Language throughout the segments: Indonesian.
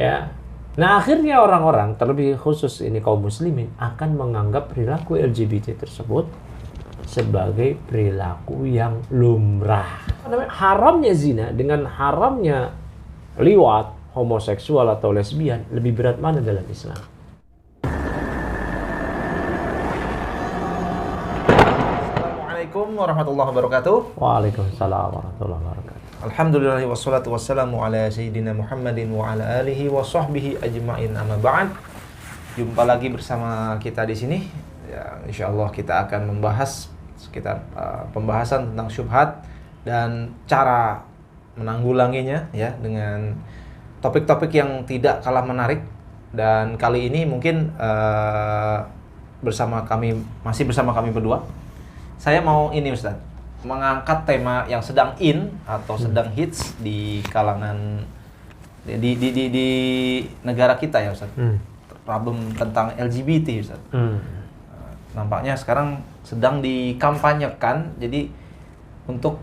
Ya. Nah, akhirnya orang-orang, terlebih khusus ini kaum muslimin, akan menganggap perilaku LGBT tersebut sebagai perilaku yang lumrah. Haramnya zina dengan haramnya liwat, homoseksual atau lesbian, lebih berat mana dalam Islam? Assalamualaikum warahmatullahi wabarakatuh. Waalaikumsalam warahmatullahi wabarakatuh. Alhamdulillah wassalatu wassalamu ala sayyidina Muhammadin wa ala alihi wa sahbihi ajma'in, amma ba'd. Jumpa lagi bersama kita di sini. Ya, insyaallah kita akan membahas sekitar pembahasan tentang syubhat dan cara menanggulanginya ya, dengan topik-topik yang tidak kalah menarik. Dan kali ini mungkin masih bersama kami berdua. Saya mau ini Ustaz, mengangkat tema yang sedang in atau sedang hits di kalangan di negara kita ya Ustaz. Problem tentang LGBT Ustaz. Nampaknya sekarang sedang dikampanyekan. Jadi untuk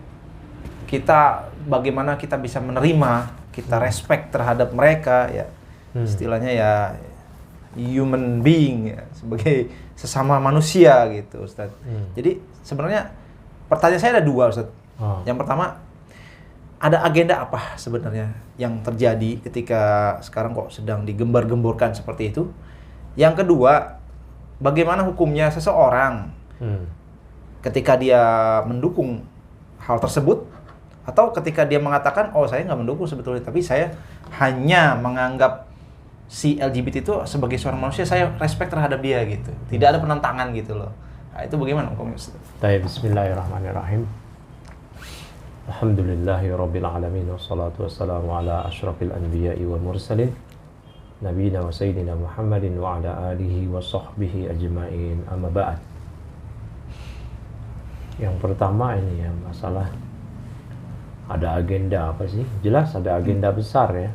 kita, bagaimana kita bisa menerima, kita respect terhadap mereka ya. Istilahnya ya human being ya, sebagai sesama manusia gitu Ustaz. Jadi sebenarnya pertanyaan saya ada dua Ustaz. Yang pertama, ada agenda apa sebenarnya yang terjadi ketika sekarang kok sedang digembar-gemborkan seperti itu? Yang kedua, bagaimana hukumnya seseorang ketika dia mendukung hal tersebut, atau ketika dia mengatakan, oh saya nggak mendukung sebetulnya, tapi saya hanya menganggap si LGBT itu sebagai seorang manusia, saya respect terhadap dia gitu. Tidak ada penentangan gitu loh. Nah, itu bagaimana hukumnya Ustaz? Baik, bismillahirrahmanirrahim. Alhamdulillahirabbil alamin wassalatu wassalamu ala asyrafil anbiya'i wal mursalin nabiyina wa sayyidina Muhammadin wa ala alihi wa sahbihi ajma'in, amma ba'd. Yang pertama ini ya, masalah ada agenda apa sih? Jelas ada agenda besar ya.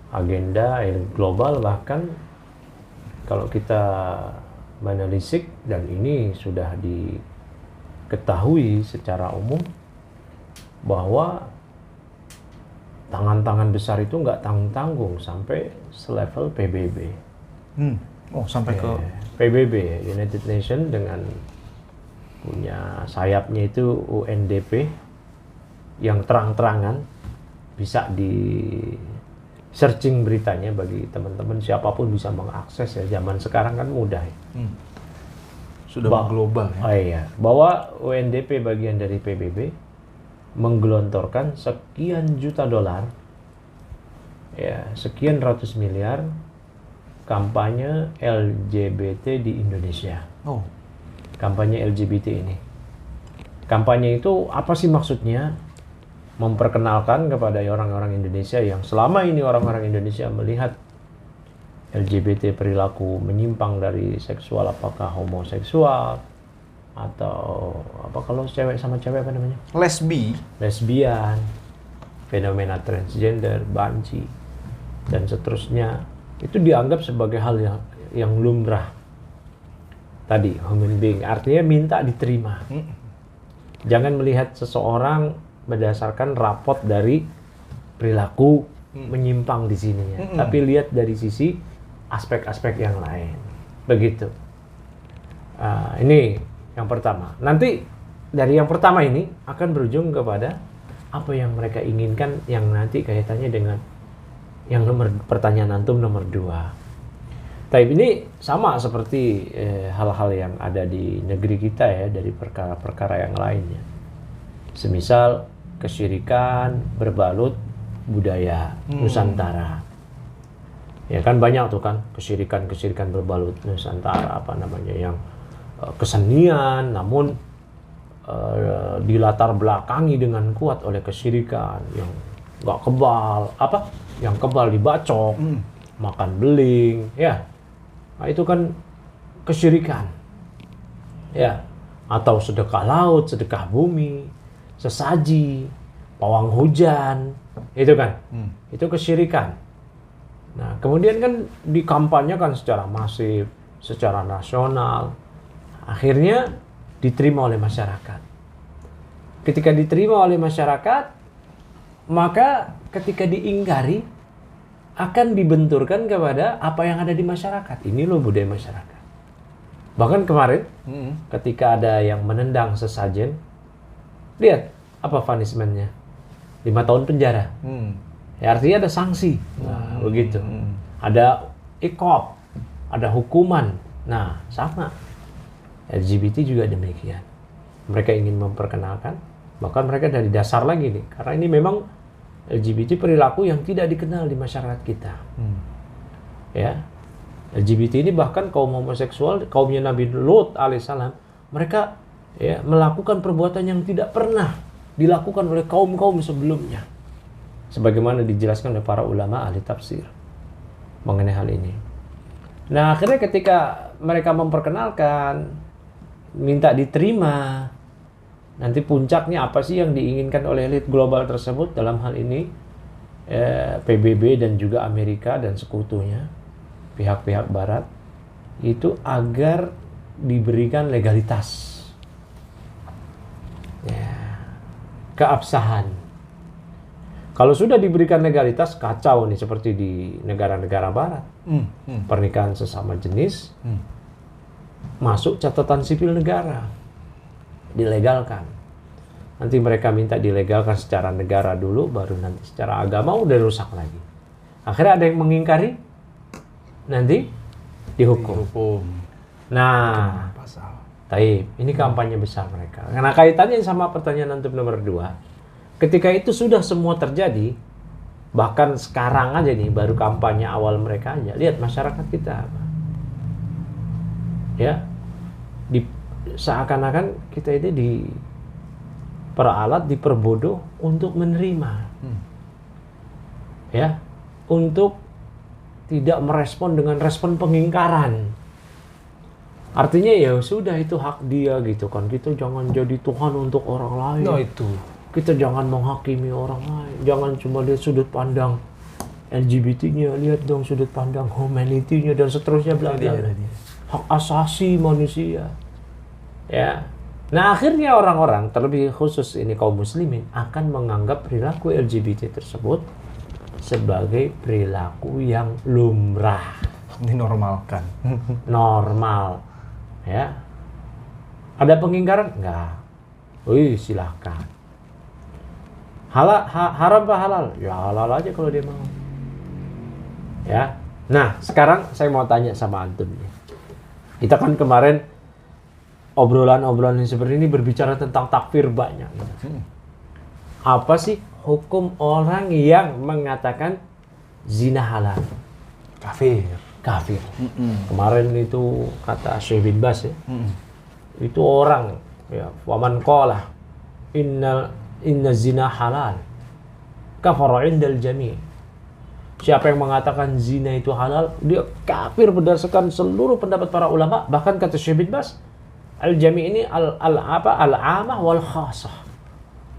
Agenda global, bahkan kalau kita menelisik, dan ini sudah diketahui secara umum bahwa tangan-tangan besar itu nggak tanggung-tanggung sampai selevel PBB. Oh, sampai ke PBB, United Nations, dengan punya sayapnya itu UNDP, yang terang-terangan bisa di searching beritanya bagi teman-teman, siapapun bisa mengakses ya, zaman sekarang kan mudah ya. Sudah global ya. Oh iya, bahwa UNDP bagian dari PBB menggelontorkan sekian juta dolar ya, sekian ratus miliar kampanye LGBT di Indonesia. Kampanye LGBT ini. Kampanye itu apa sih maksudnya? Memperkenalkan kepada orang-orang Indonesia yang selama ini orang-orang Indonesia melihat LGBT perilaku menyimpang dari seksual, apakah homoseksual atau apa, kalau cewek sama cewek apa namanya? Lesbian, fenomena transgender, banci, dan seterusnya. Itu dianggap sebagai hal yang lumrah. Tadi, human being, artinya minta diterima. Jangan melihat seseorang berdasarkan rapot dari perilaku menyimpang di sininya, tapi lihat dari sisi aspek-aspek yang lain. Begitu. Ini yang pertama. Nanti dari yang pertama ini akan berujung kepada apa yang mereka inginkan, yang nanti kaitannya dengan yang pertanyaan antum nomor 2. Tapi ini sama seperti hal-hal yang ada di negeri kita ya, dari perkara-perkara yang lainnya. Semisal kesyirikan berbalut budaya Nusantara. Ya kan banyak tuh kan kesyirikan berbalut Nusantara, apa namanya, yang kesenian namun dilatar belakangi dengan kuat oleh kesyirikan, yang nggak kebal, yang kebal dibacok, makan beling, ya. Nah, itu kan kesyirikan. Ya, atau sedekah laut, sedekah bumi, sesaji, pawang hujan, itu kan, itu kesyirikan. Nah, kemudian kan dikampanyekan secara masif, secara nasional, akhirnya diterima oleh masyarakat. Ketika diterima oleh masyarakat, maka ketika diingkari, akan dibenturkan kepada apa yang ada di masyarakat. Ini loh budaya masyarakat. Bahkan kemarin ketika ada yang menendang sesajen, lihat apa punishment-nya? 5 tahun penjara. Ya, artinya ada sanksi. Nah, begitu. Ada iqab, ada hukuman. Nah, sama. LGBT juga demikian. Mereka ingin memperkenalkan, bahkan mereka dari dasar lagi nih, karena ini memang LGBT perilaku yang tidak dikenal di masyarakat kita. Ya, LGBT ini bahkan kaum homoseksual, kaumnya Nabi Lut alaihissalam, mereka ya melakukan perbuatan yang tidak pernah dilakukan oleh kaum-kaum sebelumnya. Sebagaimana dijelaskan oleh para ulama ahli tafsir mengenai hal ini. Nah, akhirnya ketika mereka memperkenalkan, minta diterima, nanti puncaknya apa sih yang diinginkan oleh elit global tersebut dalam hal ini PBB dan juga Amerika dan sekutunya, pihak-pihak barat, itu agar diberikan legalitas, ya, keabsahan. Kalau sudah diberikan legalitas, kacau nih seperti di negara-negara barat. Pernikahan sesama jenis masuk catatan sipil negara, dilegalkan. Nanti mereka minta dilegalkan secara negara dulu, baru nanti secara agama udah rusak lagi. Akhirnya ada yang mengingkari, nanti dihukum. Nah, taib, ini kampanye besar mereka. Karena kaitannya sama pertanyaan antum nomor 2. Ketika itu sudah semua terjadi, bahkan sekarang aja nih, baru kampanye awal mereka aja. Lihat masyarakat kita apa. Ya, seakan-akan kita ini diperalat, diperbodoh untuk menerima. Ya, untuk tidak merespon dengan respon pengingkaran. Artinya ya sudah, itu hak dia gitu kan. Kita jangan jadi Tuhan untuk orang lain. No, itu. Kita jangan menghakimi orang lain. Jangan cuma lihat sudut pandang LGBT-nya, lihat dong sudut pandang humanity-nya dan seterusnya bla bla. Hak asasi manusia. Ya. Nah, akhirnya orang-orang, terlebih khusus ini kaum muslimin, akan menganggap perilaku LGBT tersebut sebagai perilaku yang lumrah, dinormalkan. Normal. Ya. Ada pengingkaran? Enggak. Wih, silahkan. Haram apa halal? Ya halal aja kalau dia mau. Ya. Nah, sekarang saya mau tanya sama antum nih. Kita kan kemarin obrolan-obrolan seperti ini berbicara tentang takfir banyak. Apa sih hukum orang yang mengatakan zina halal? Kafir. Kemarin itu kata Syekh bin Baz ya. Itu orang ya, waman qala inna zina halal kafara indal jami'. Siapa yang mengatakan zina itu halal, dia kafir berdasarkan seluruh pendapat para ulama. Bahkan kata Syekh bin Baz, al-jami' ini al-amah wal khasah.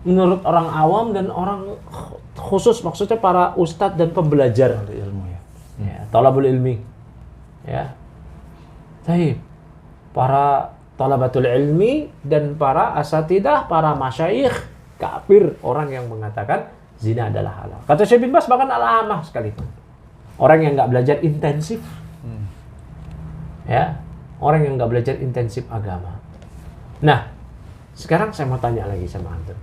Menurut orang awam dan orang khusus, maksudnya para ustadz dan pembelajar ilmu ya. Talabul ilmi. Ya. Taib. Para talabatul ilmi dan para asatidah, para masyayikh kafir orang yang mengatakan zina adalah halal. Kata Syekh bin Baz bahkan al-amah sekalipun. Orang yang nggak belajar intensif. Ya. Orang yang nggak belajar intensif agama. Nah, sekarang saya mau tanya lagi sama antum.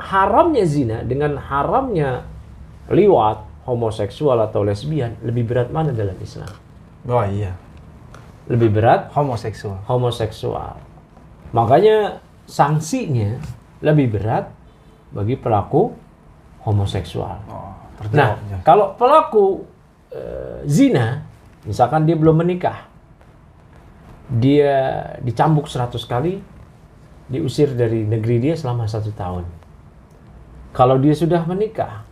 Haramnya zina dengan haramnya liwat, homoseksual atau lesbian, lebih berat mana dalam Islam? Oh iya. Lebih berat homoseksual. Makanya sanksinya lebih berat bagi pelaku homoseksual. Nah, kalau pelaku zina, misalkan dia belum menikah, dia dicambuk 100 kali, diusir dari negeri dia selama 1 tahun. Kalau dia sudah menikah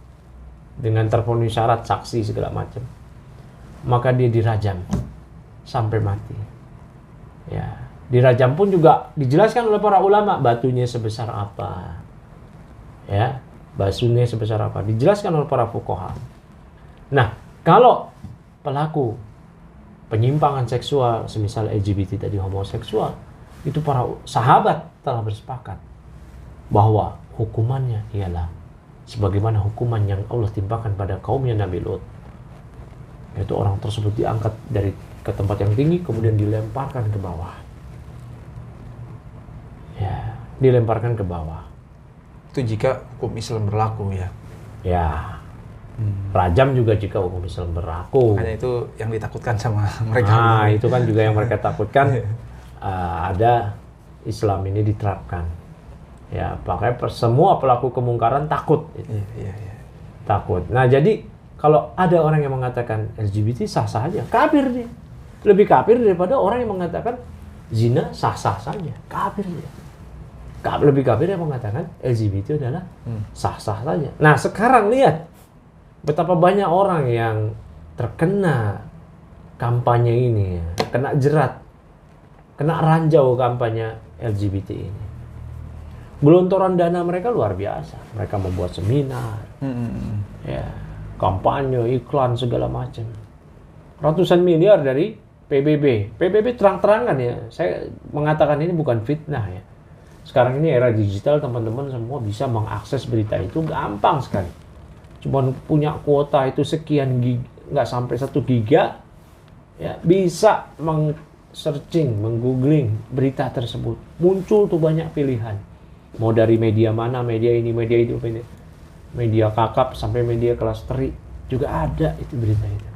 dengan terpenuhi syarat saksi segala macam, maka dia dirajam sampai mati. Ya. Dirajam pun juga dijelaskan oleh para ulama, batunya sebesar apa. Ya, basuhnya sebesar apa, dijelaskan oleh para fuqaha. Nah, kalau pelaku penyimpangan seksual, semisal LGBT tadi, homoseksual, itu para sahabat telah bersepakat bahwa hukumannya ialah sebagaimana hukuman yang Allah timpakan pada kaumnya Nabi Lut. Yaitu orang tersebut diangkat dari ke tempat yang tinggi kemudian dilemparkan ke bawah. Ya, dilemparkan ke bawah. Itu jika hukum Islam berlaku ya. Ya. Rajam juga jika hukum Islam berlaku. Hanya itu yang ditakutkan sama mereka. Nah, itu kan juga yang mereka takutkan. Ada Islam ini diterapkan. Ya, pakai semua pelaku kemungkaran takut. Iya. Takut. Nah, jadi kalau ada orang yang mengatakan LGBT sah-sah saja, kafir dia. Lebih kafir daripada orang yang mengatakan zina sah-sah saja. Kafir dia. Lebih kafir yang mengatakan LGBT adalah sah-sah saja. Nah, sekarang lihat betapa banyak orang yang terkena kampanye ini, kena jerat, kena ranjau kampanye LGBT ini. Gelontoran dana mereka luar biasa. Mereka membuat seminar, ya, kampanye, iklan segala macam. Ratusan miliar dari PBB. PBB terang-terangan ya. Saya mengatakan ini bukan fitnah ya. Sekarang ini era digital, teman-teman semua bisa mengakses berita itu gampang sekali. Cuma punya kuota itu sekian gig, nggak sampai 1 giga, ya bisa searching, menggoogling berita tersebut. Muncul tuh banyak pilihan. Mau dari media mana, media ini, media itu, media kakap sampai media kelas teri juga ada itu berita itu.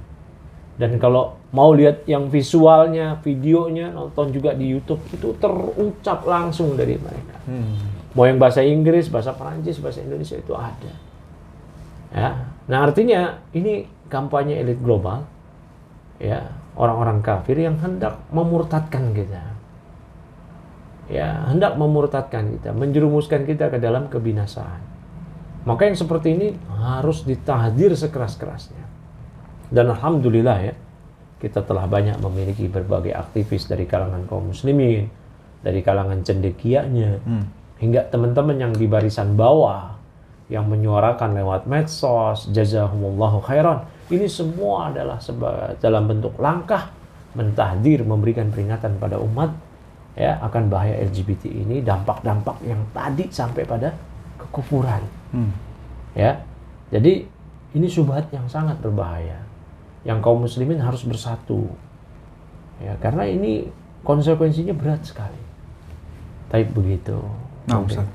Dan kalau mau lihat yang visualnya, videonya, nonton juga di YouTube, itu terucap langsung dari mereka. Mau yang bahasa Inggris, bahasa Perancis, bahasa Indonesia itu ada. Ya, nah artinya ini kampanye elit global, ya, orang-orang kafir yang hendak memurtadkan kita, ya, hendak memurtadkan kita, menjerumuskan kita ke dalam kebinasaan. Maka yang seperti ini harus ditahdir sekeras-kerasnya. Dan alhamdulillah ya, kita telah banyak memiliki berbagai aktivis dari kalangan kaum muslimin, dari kalangan cendekianya, hingga teman-teman yang di barisan bawah yang menyuarakan lewat medsos, jazahumullahu khairan. Ini semua adalah dalam bentuk langkah mentahdir, memberikan peringatan pada umat ya akan bahaya LGBT ini, dampak-dampak yang tadi sampai pada kekufuran. Ya. Jadi ini syubhat yang sangat berbahaya. Yang kaum muslimin harus bersatu. Ya, karena ini konsekuensinya berat sekali. Tapi begitu. Nah, Ustaz.